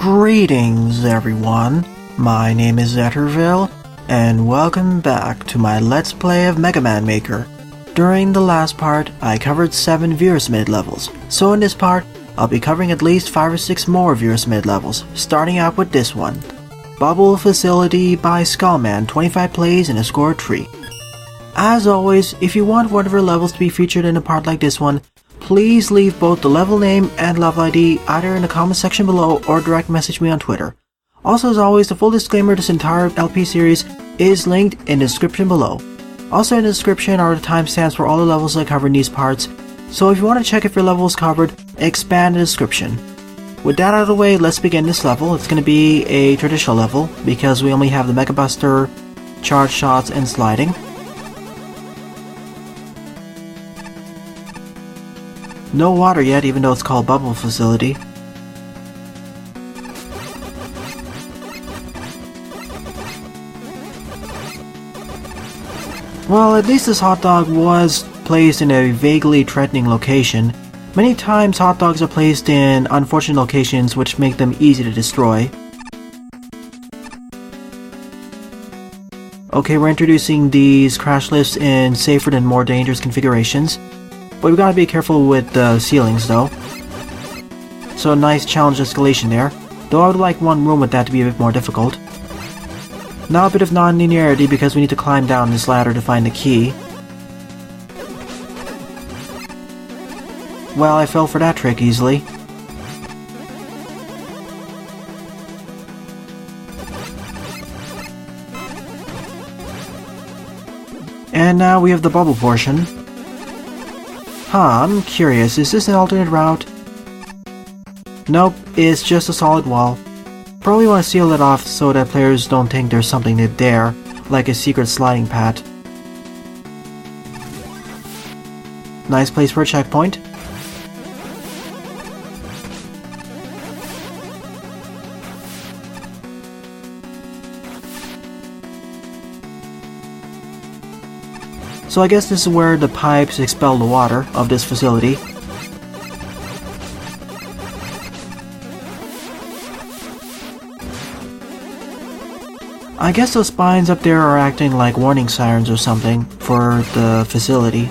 Greetings everyone, my name is Zetterville, and welcome back to my Let's Play of Mega Man Maker. During the last part, I covered 7 Virus mid-levels, so in this part, I'll be covering at least 5 or 6 more Virus mid-levels, starting out with this one. Bubble Facility by Skullman, 25 plays and a score of 3. As always, if you want one of our levels to be featured in a part like this one, please leave both the level name and level ID either in the comment section below or direct message me on Twitter. Also, as always, the full disclaimer this entire LP series is linked in the description below. Also in the description are the timestamps for all the levels I cover in these parts, so if you want to check if your level is covered, expand the description. With that out of the way, let's begin this level. It's going to be a traditional level because we only have the Mega Buster, charge shots, and sliding. No water yet, even though it's called Bubble Facility. Well, at least this hot dog was placed in a vaguely threatening location. Many times hot dogs are placed in unfortunate locations which make them easy to destroy. Okay, we're introducing these crash lifts in safer and more dangerous configurations. But we gotta be careful with the ceilings though. So a nice challenge escalation there, though I would like one room with that to be a bit more difficult. Now a bit of non-linearity because we need to climb down this ladder to find the key. Well, I fell for that trick easily. And now we have the bubble portion. I'm curious, is this an alternate route? Nope, it's just a solid wall. Probably want to seal it off so that players don't think there's something there, like a secret sliding path. Nice place for a checkpoint. So I guess this is where the pipes expel the water of this facility. I guess those spines up there are acting like warning sirens or something for the facility.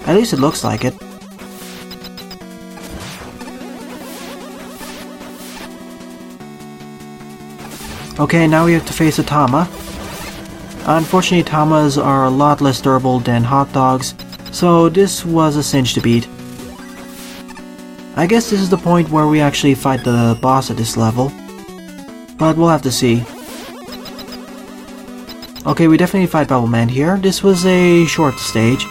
At least it looks like it. Okay, now we have to face a Tama. Unfortunately, Tamas are a lot less durable than hot dogs, so this was a cinch to beat. I guess this is the point where we actually fight the boss at this level, but we'll have to see. Okay, we definitely fight Bubble Man here. This was a short stage.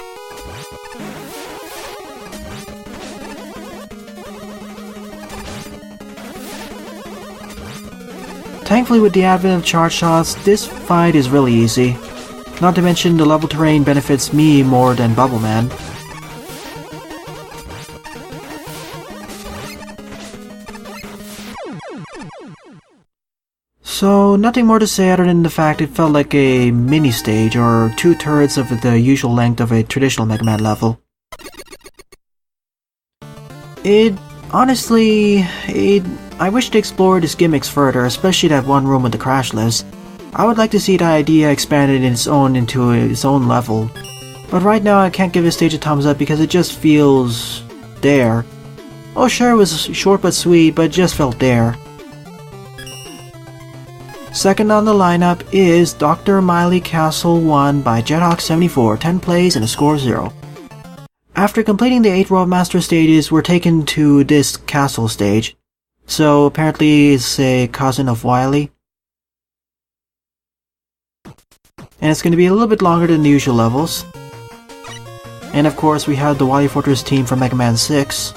Thankfully, with the advent of charge shots, this fight is really easy. Not to mention the level terrain benefits me more than Bubble Man. So, nothing more to say other than the fact it felt like a mini-stage or 2 turrets of the usual length of a traditional Mega Man level. I wish to explore these gimmicks further, especially that one room with the crash lifts. I would like to see the idea expanded into its own level. But right now I can't give this stage a thumbs up because it just feels there. Oh sure, it was short but sweet, but it just felt there. Second on the lineup is Dr. Mily Castle 1 by Jethawk74, 10 plays and a score of 0. After completing the 8 World Master stages, we're taken to this castle stage. So apparently it's a cousin of Wily. And it's going to be a little bit longer than the usual levels. And of course we have the Wily Fortress team from Mega Man 6.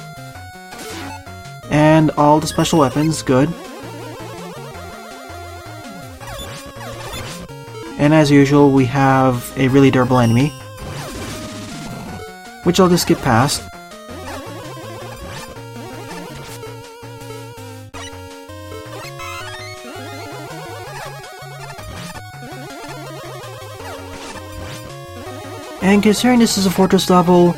And all the special weapons, good. And as usual we have a really durable enemy, which I'll just skip past. And considering this is a fortress level,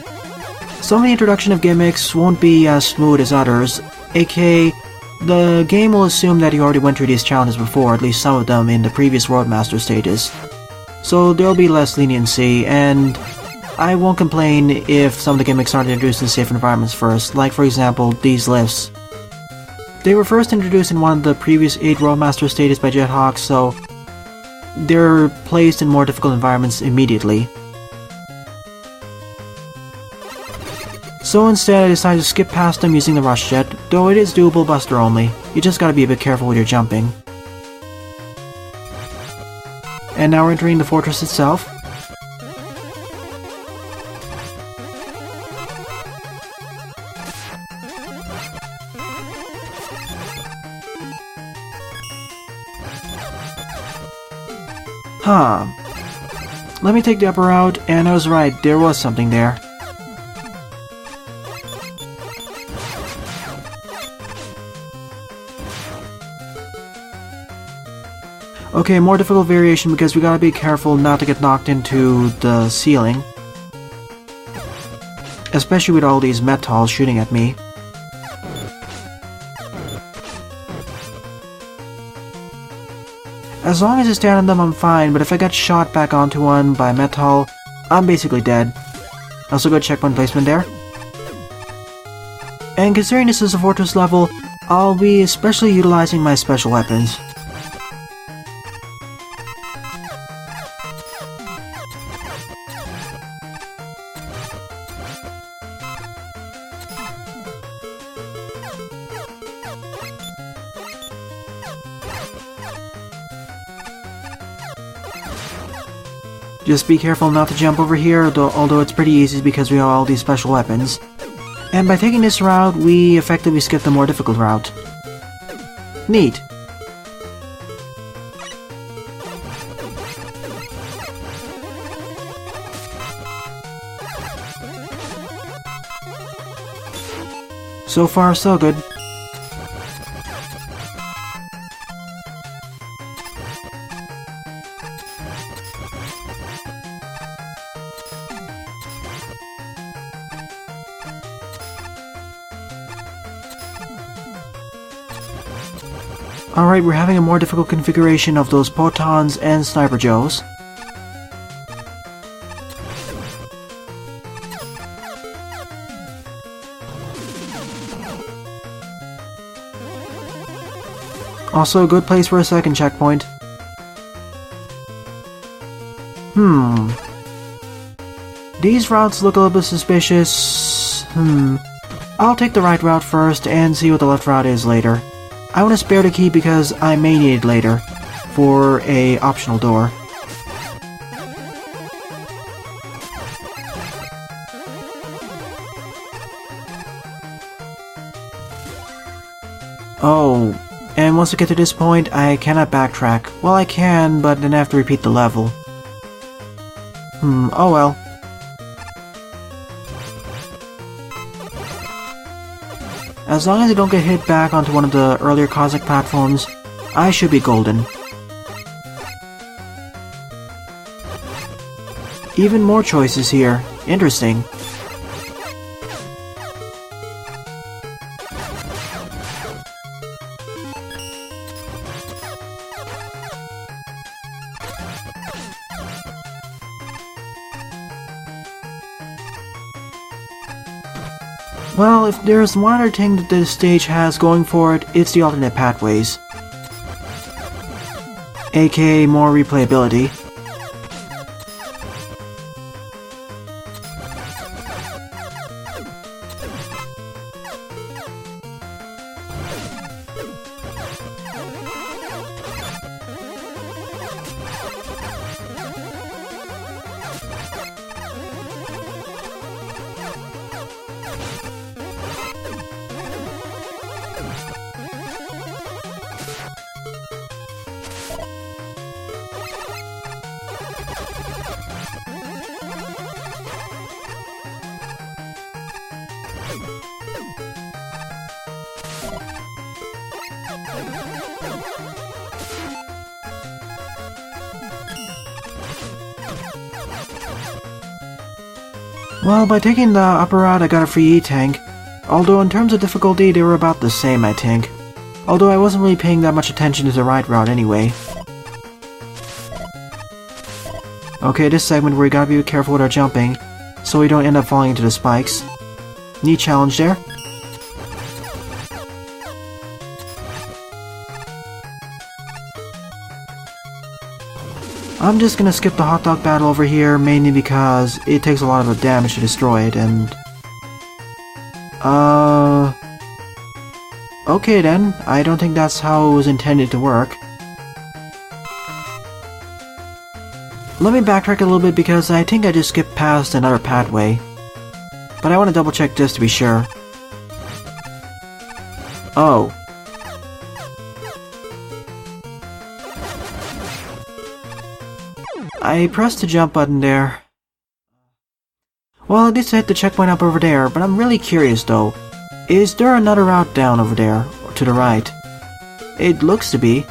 some of the introduction of gimmicks won't be as smooth as others, aka The game will assume that you already went through these challenges before, at least some of them in the previous Roadmaster stages. So there'll be less leniency, and I won't complain if some of the gimmicks aren't introduced in safe environments first, like for example, these lifts. They were first introduced in one of the previous 8 Roadmaster stages by Jethawk, so they're placed in more difficult environments immediately. So instead I decided to skip past them using the rush jet, though it is doable buster only. You just gotta be a bit careful with your jumping. And now we're entering the fortress itself. Huh. Let me take the upper route, and I was right, there was something there. Okay, more difficult variation because we gotta be careful not to get knocked into the ceiling. Especially with all these metals shooting at me. As long as I stand on them, I'm fine, but if I get shot back onto one by metal, I'm basically dead. Also good checkpoint placement there. And considering this is a fortress level, I'll be especially utilizing my special weapons. Just be careful not to jump over here, although it's pretty easy because we have all these special weapons. And by taking this route, we effectively skip the more difficult route. Neat. So far, so good. Alright, we're having a more difficult configuration of those Potons and Sniper Joes. Also a good place for a second checkpoint. These routes look a little bit suspicious. I'll take the right route first and see what the left route is later. I want to spare the key because I may need it later for a optional door. Oh, and once I get to this point, I cannot backtrack. Well, I can, but then I have to repeat the level. Oh well. As long as I don't get hit back onto one of the earlier Cossack platforms, I should be golden. Even more choices here. Interesting. Well, if there's one other thing that this stage has going for it, it's the alternate pathways. AKA more replayability. Well, by taking the upper route I got a free E-tank, although in terms of difficulty they were about the same, I think. Although I wasn't really paying that much attention to the ride route anyway. Okay, this segment we gotta be careful with our jumping, so we don't end up falling into the spikes. Neat challenge there. I'm just gonna skip the hot dog battle over here, mainly because it takes a lot of damage to destroy it, and... Okay then, I don't think that's how it was intended to work. Let me backtrack a little bit because I think I just skipped past another pathway. But I want to double check this to be sure. Oh. I pressed the jump button there. Well, at least I hit the checkpoint up over there, but I'm really curious though. Is there another route down over there, or to the right? It looks to be.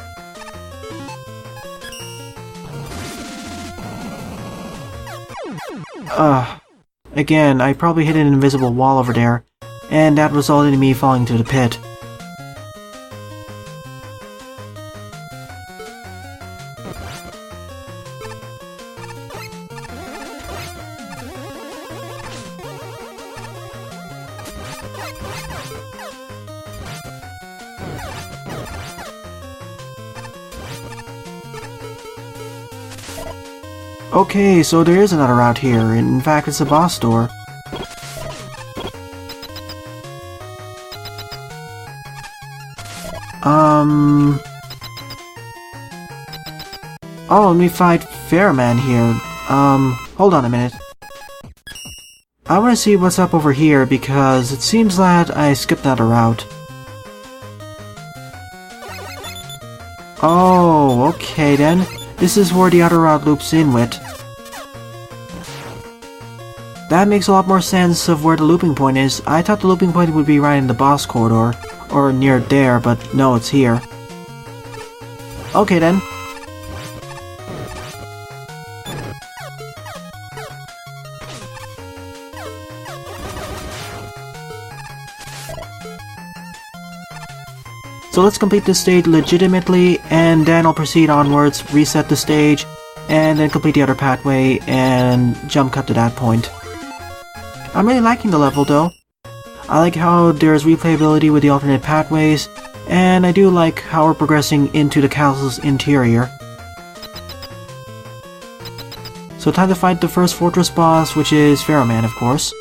Again, I probably hit an invisible wall over there, and that resulted in me falling to the pit. Okay, so there is another route here. In fact, it's a boss door. Oh, let me fight Fairman here. Hold on a minute. I want to see what's up over here because it seems that I skipped another route. Oh, okay then. This is where the other route loops in with. That makes a lot more sense of where the looping point is. I thought the looping point would be right in the boss corridor, or near there, but no, it's here. Okay then. So let's complete this stage legitimately, and then I'll proceed onwards, reset the stage, and then complete the other pathway, and jump cut to that point. I'm really liking the level though. I like how there's replayability with the alternate pathways, and I do like how we're progressing into the castle's interior. So time to fight the first fortress boss, which is Pharaohman, of course.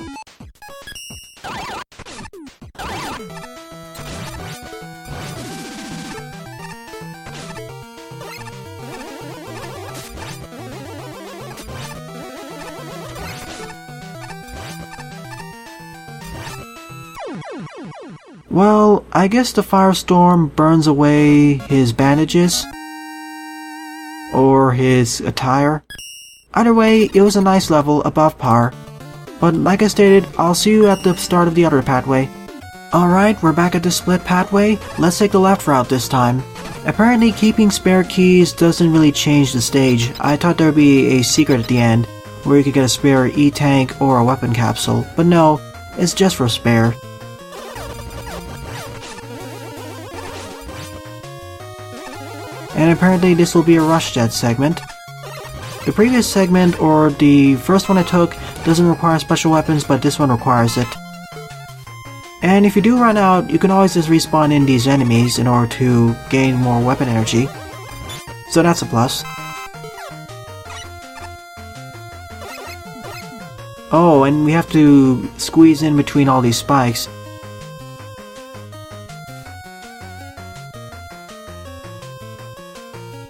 Well, I guess the firestorm burns away his bandages. Or his attire. Either way, it was a nice level, above par. But like I stated, I'll see you at the start of the other pathway. Alright, we're back at the split pathway. Let's take the left route this time. Apparently keeping spare keys doesn't really change the stage. I thought there would be a secret at the end, where you could get a spare E-tank or a weapon capsule. But no, it's just for spare. And apparently this will be a rush jet segment. The previous segment, or the first one I took, doesn't require special weapons, but this one requires it. And if you do run out, you can always just respawn in these enemies in order to gain more weapon energy. So that's a plus. Oh, and we have to squeeze in between all these spikes.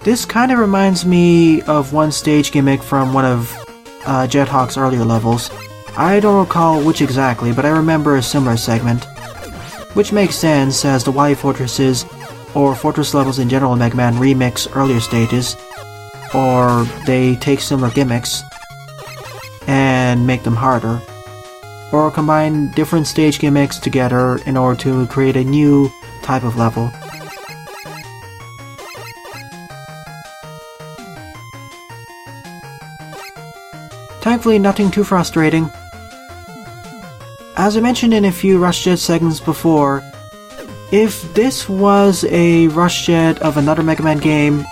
This kind of reminds me of one stage gimmick from one of Jethawk's earlier levels. I don't recall which exactly, but I remember a similar segment. Which makes sense, as the Wily Fortresses, or fortress levels in general in Mega Man remix earlier stages, or they take similar gimmicks and make them harder, or combine different stage gimmicks together in order to create a new type of level. Thankfully, nothing too frustrating. As I mentioned in a few Rush Jet segments before, If this was a rush jet of another Mega Man game...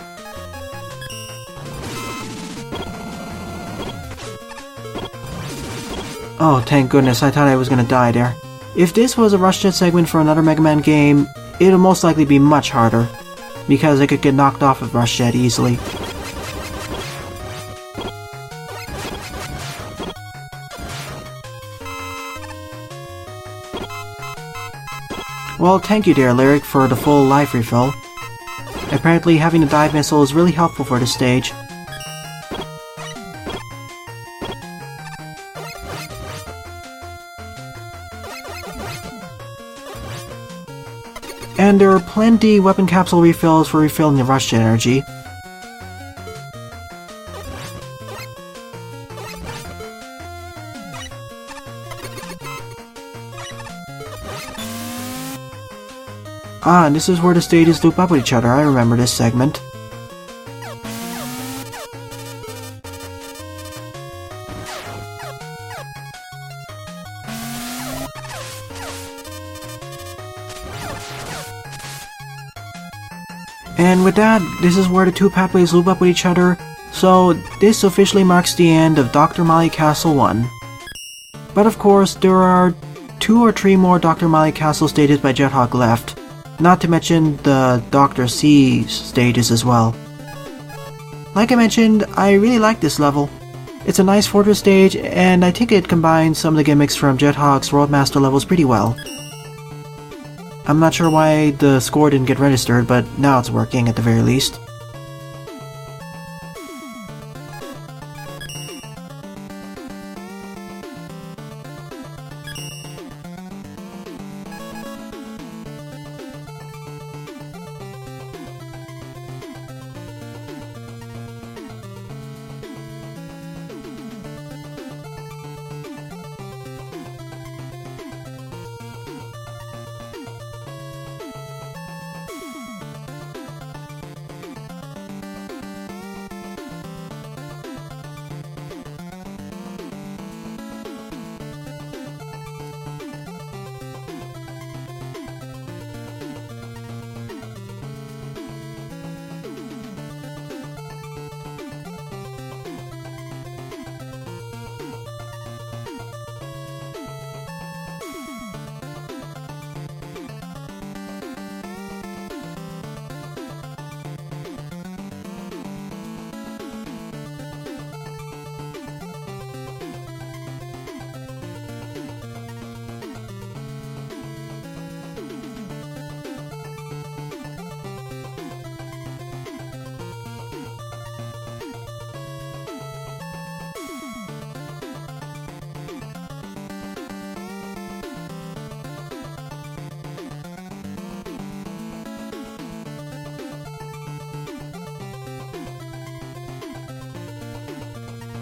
Oh, thank goodness, I thought I was gonna die there. If this was a rush jet segment for another Mega Man game, it'll most likely be much harder, because I could get knocked off of rush jet easily. Well, thank you there, Lyric, for the full life refill. Apparently having the dive missile is really helpful for this stage. And there are plenty weapon capsule refills for refilling the rush jet energy. Ah, and this is where the stages loop up with each other. I remember this segment. And with that, this is where the two pathways loop up with each other, so this officially marks the end of Dr. Mily Castle 1. But of course, there are 2 or 3 more Dr. Mily Castle stages by Jethawk left, not to mention the Dr. C stages as well. Like I mentioned, I really like this level. It's a nice fortress stage, and I think it combines some of the gimmicks from Jethawk's Roadmaster levels pretty well. I'm not sure why the score didn't get registered, but now it's working at the very least.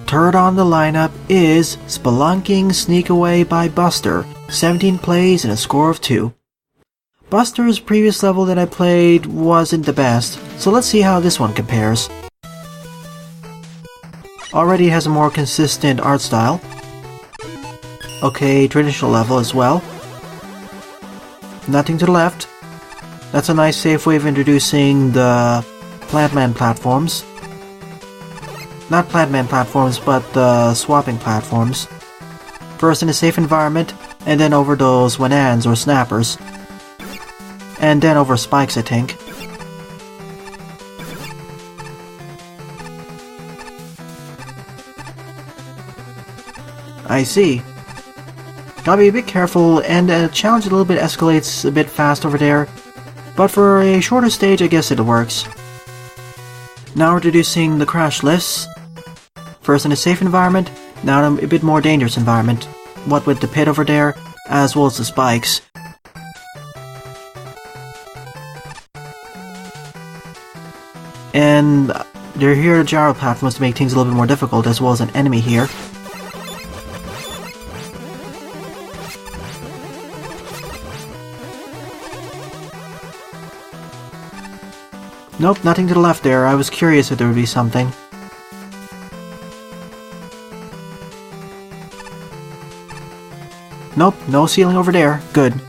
Third on the lineup is Spelunking Sneakaway by Buster, 17 plays and a score of 2. Buster's previous level that I played wasn't the best, so let's see how this one compares. Already has a more consistent art style. Okay, traditional level as well. Nothing to the left. That's a nice safe way of introducing the Plantman platforms. Not Plantman platforms, but the swapping platforms. First in a safe environment, and then over those Wanans or Snappers. And then over spikes, I think. I see. Gotta be a bit careful, and the challenge a little bit escalates a bit fast over there. But for a shorter stage, I guess it works. Now introducing the crash lifts. First in a safe environment, now in a bit more dangerous environment. What with the pit over there, as well as the spikes. And they're here gyro platforms to make things a little bit more difficult, as well as an enemy here. Nope, nothing to the left there. I was curious if there would be something. Nope, no ceiling over there. Good.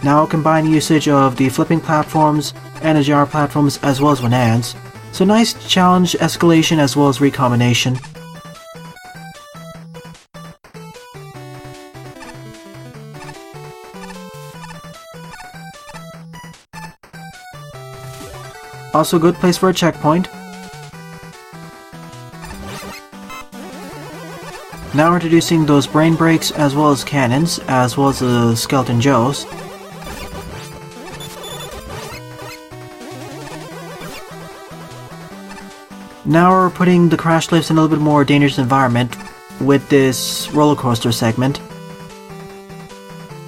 Now combine usage of the flipping platforms and the jar platforms as well as Wanans. So nice challenge escalation as well as recombination. Also good place for a checkpoint. Now we're introducing those brain breaks as well as cannons, as well as the Skeleton Joes. Now we're putting the crash lifts in a little bit more dangerous environment with this roller coaster segment,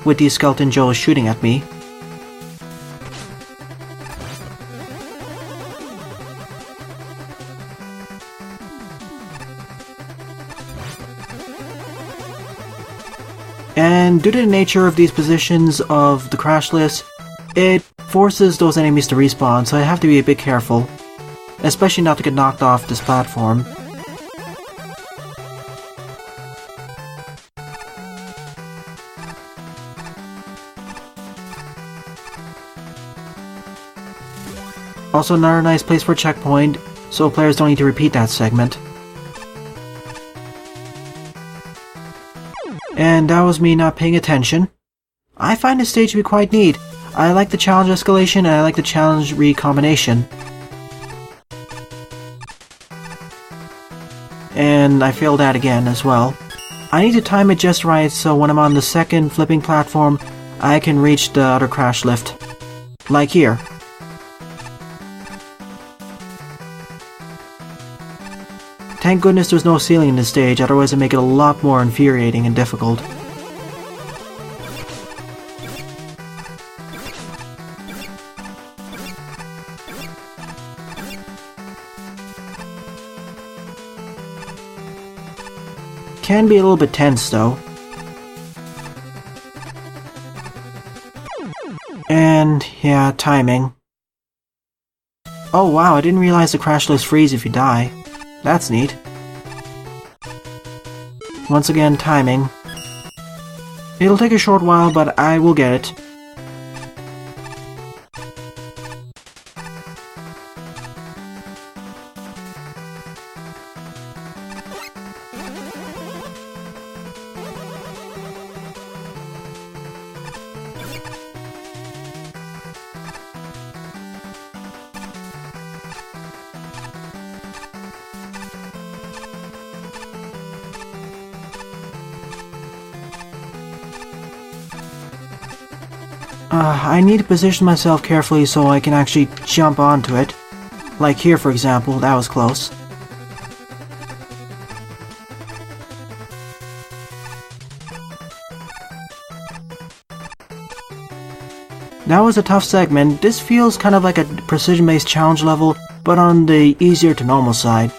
with these Skeleton Joes shooting at me. And due to the nature of these positions of the crash lifts, it forces those enemies to respawn, so I have to be a bit careful, especially not to get knocked off this platform. Also another nice place for a checkpoint, so players don't need to repeat that segment. And that was me not paying attention. I find this stage to be quite neat. I like the challenge escalation and I like the challenge recombination. And I failed that again as well. I need to time it just right so when I'm on the second flipping platform, I can reach the other crash lift. Like here. Thank goodness there's no ceiling in this stage, otherwise it'd make it a lot more infuriating and difficult. Can be a little bit tense though. And yeah, timing. Oh wow, I didn't realize the crash lifts freeze if you die. That's neat. Once again, timing. It'll take a short while, but I will get it. I need to position myself carefully so I can actually jump onto it. Like here, for example, that was close. That was a tough segment. This feels kind of like a precision-based challenge level, but on the easier to normal side.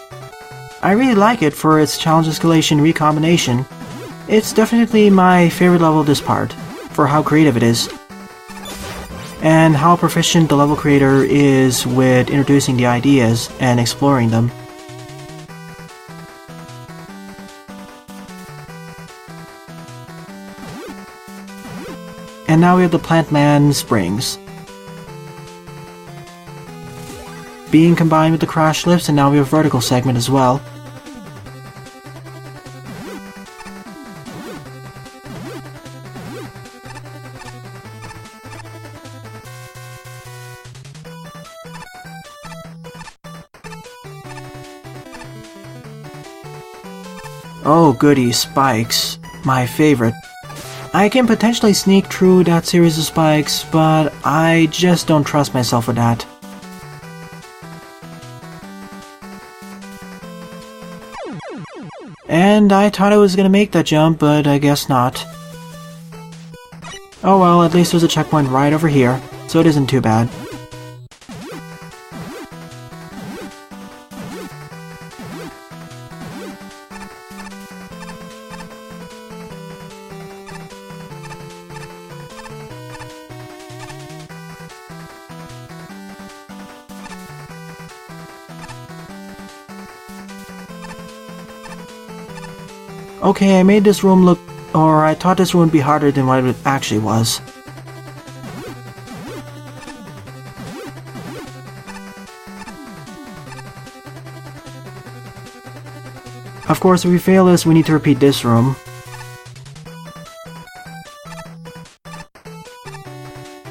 I really like it for its challenge escalation recombination. It's definitely my favorite level of this part, for how creative it is. And how proficient the level creator is with introducing the ideas and exploring them. And now we have the Plant Man Springs being combined with the crash lifts, and now we have a vertical segment as well. Oh goody, spikes. My favorite. I can potentially sneak through that series of spikes, but I just don't trust myself with that. And I thought I was gonna make that jump, but I guess not. Oh well, at least there's a checkpoint right over here, so it isn't too bad. Okay, I made this room look... or I thought this room would be harder than what it actually was. Of course, if we fail this, we need to repeat this room.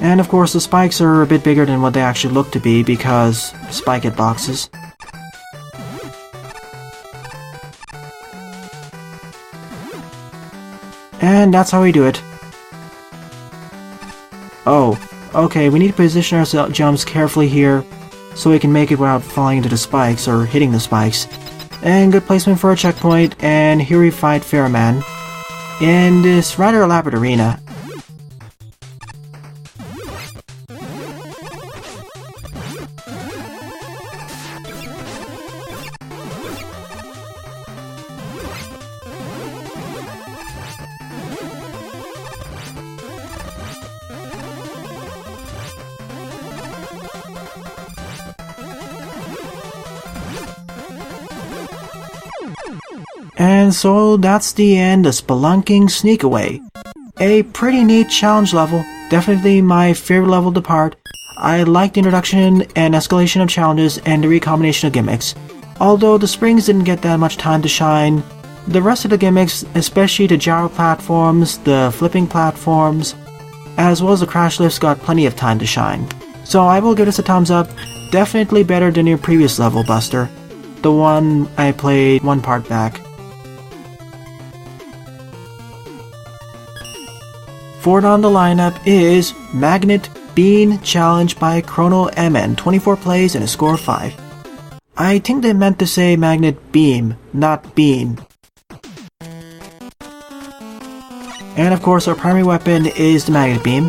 And of course, the spikes are a bit bigger than what they actually look to be because spike hitboxes. And that's how we do it. Oh, okay, we need to position our jumps carefully here so we can make it without falling into the spikes or hitting the spikes. And good placement for a checkpoint, and here we fight Fairman in this rather elaborate arena. And so that's the end of Spelunking Sneakaway. A pretty neat challenge level, definitely my favorite level to part. I like the introduction and escalation of challenges and the recombination of gimmicks. Although the springs didn't get that much time to shine, the rest of the gimmicks, especially the gyro platforms, the flipping platforms, as well as the crash lifts, got plenty of time to shine. So I will give this a thumbs up, definitely better than your previous level buster, the one I played one part back. Fourth on the lineup is Magnet Bean Challenge by Crono MN, 24 plays and a score of 5. I think they meant to say Magnet Beam, not Bean. And of course our primary weapon is the Magnet Beam.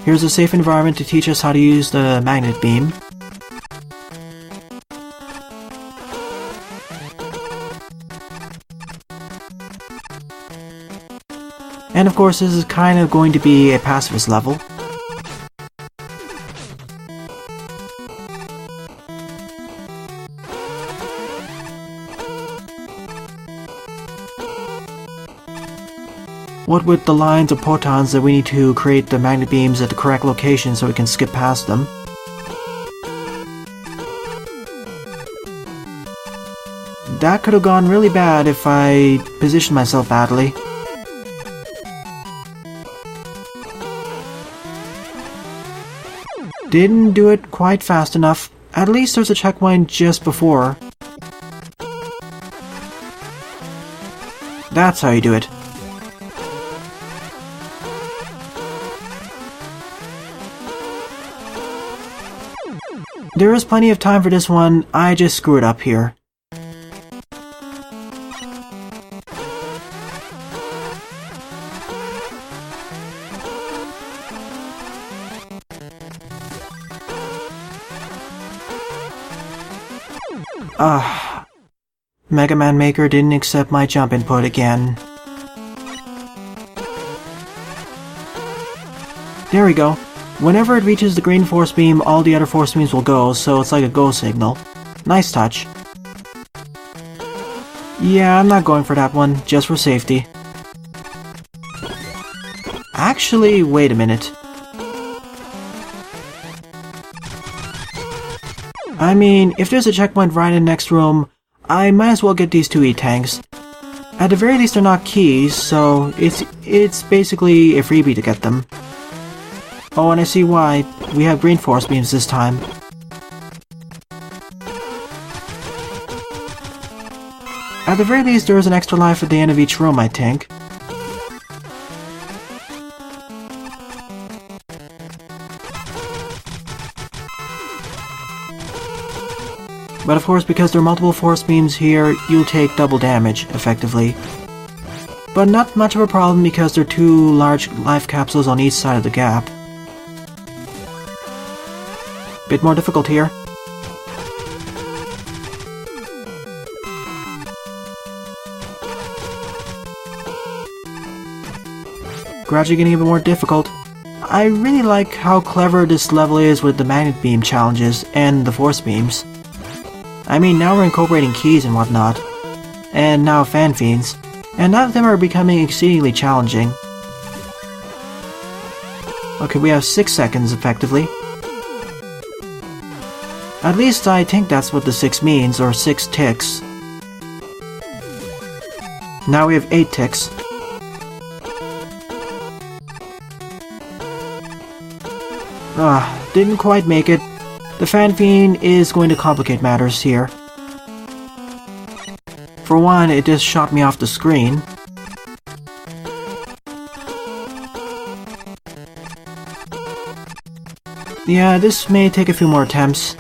Here's a safe environment to teach us how to use the Magnet Beam. And of course this is kind of going to be a pacifist level. What with the lines of protons that we need to create the magnet beams at the correct location so we can skip past them. That could have gone really bad if I positioned myself badly. Didn't do it quite fast enough. At least there's a checkpoint just before. That's how you do it. There is plenty of time for this one, I just screwed up here. Mega Man Maker didn't accept my jump input again. There we go. Whenever it reaches the green force beam, all the other force beams will go, so it's like a go signal. Nice touch. Yeah, I'm not going for that one, just for safety. Actually, wait a minute. I mean, if there's a checkpoint right in the next room, I might as well get these two E-tanks. At the very least they're not keys, so it's basically a freebie to get them. Oh, and I see why. We have green force beams this time. At the very least there is an extra life at the end of each room, I think. But of course, because there are multiple force beams here, you'll take double damage, effectively. But not much of a problem because there are two large life capsules on each side of the gap. Bit more difficult here. Gradually getting a bit more difficult. I really like how clever this level is with the magnet beam challenges and the force beams. I mean, now we're incorporating keys and whatnot. And now fan fiends. And none of them are becoming exceedingly challenging. Okay, we have 6 seconds, effectively. At least I think that's what the 6 means, or 6 ticks. Now we have 8 ticks. Didn't quite make it. The Fan Fiend is going to complicate matters here. For one, it just shot me off the screen. Yeah, this may take a few more attempts.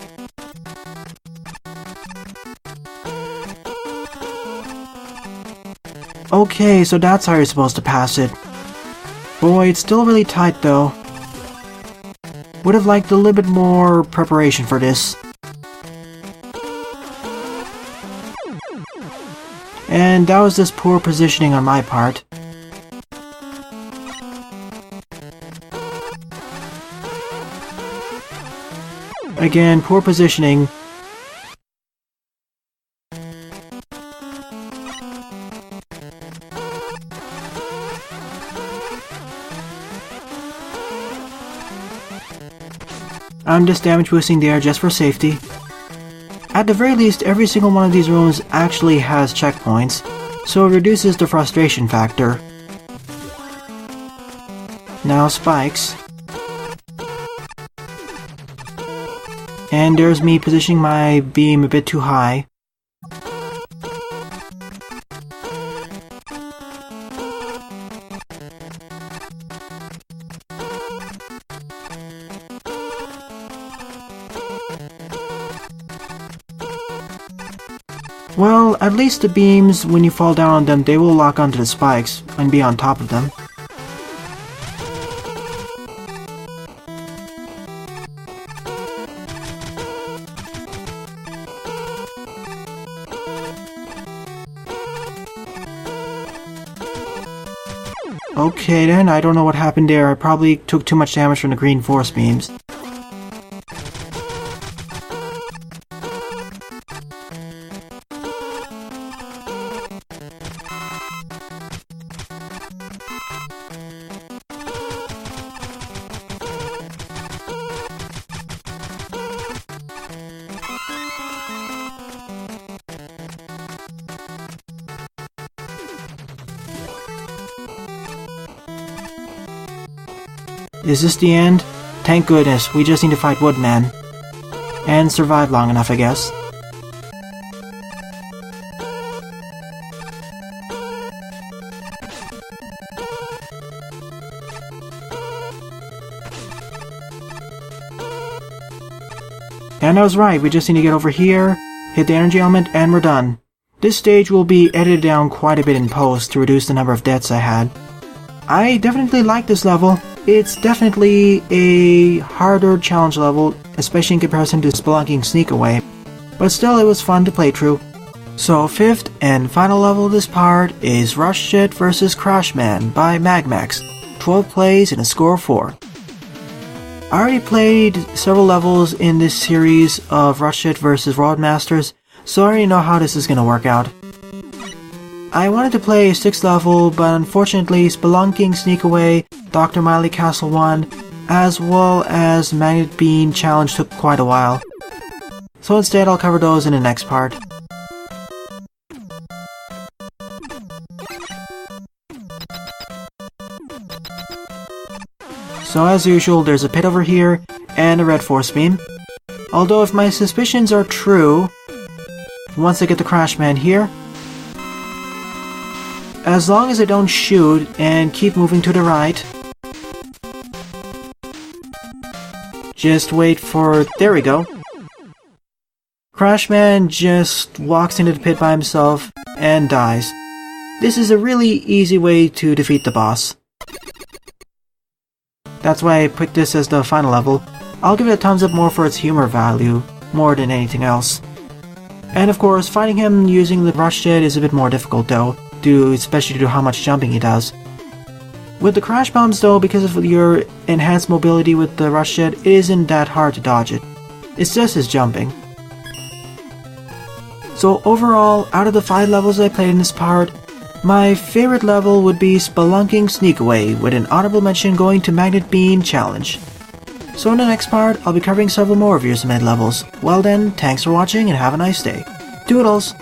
Okay, so that's how you're supposed to pass it. Boy, it's still really tight though. Would have liked a little bit more preparation for this. And that was just poor positioning on my part. Again, poor positioning. I'm just damage boosting there just for safety. At the very least, every single one of these rooms actually has checkpoints, so it reduces the frustration factor. Now spikes. And there's me positioning my beam a bit too high. Well, at least the beams, when you fall down on them, they will lock onto the spikes and be on top of them. Okay then, I don't know what happened there. I probably took too much damage from the green force beams. Is this the end? Thank goodness, we just need to fight Woodman. And survive long enough, I guess. And I was right, we just need to get over here, hit the energy element, and we're done. This stage will be edited down quite a bit in post to reduce the number of deaths I had. I definitely like this level. It's definitely a harder challenge level, especially in comparison to Spelunking Sneakaway, but still it was fun to play through. So 5th and final level of this part is Rush Jet vs Crashman by MAGMAX, 12 plays and a score of 4. I already played several levels in this series of Rush Jet vs Roadmasters, so I already know how this is going to work out. I wanted to play a 6th level, but unfortunately Spelunking Sneakaway, Dr. Mily Castle 1, as well as Magnet Bean Challenge took quite a while. So instead I'll cover those in the next part. So as usual, there's a pit over here, and a red force beam. Although if my suspicions are true, once I get the Crashman here, as long as I don't shoot and keep moving to the right, just wait for... there we go. Crashman just walks into the pit by himself and dies. This is a really easy way to defeat the boss. That's why I picked this as the final level. I'll give it a thumbs up more for its humor value, more than anything else. And of course, fighting him using the Rush Jet is a bit more difficult though, especially due to how much jumping he does. With the Crash Bombs though, because of your enhanced mobility with the Rush Jet, it isn't that hard to dodge it. It's just his jumping. So overall, out of the 5 levels I played in this part, my favorite level would be Spelunking Sneakaway, with an honorable mention going to Magnet Bean Challenge. So in the next part, I'll be covering several more Veers Mid levels. Well then, thanks for watching and have a nice day. Doodles!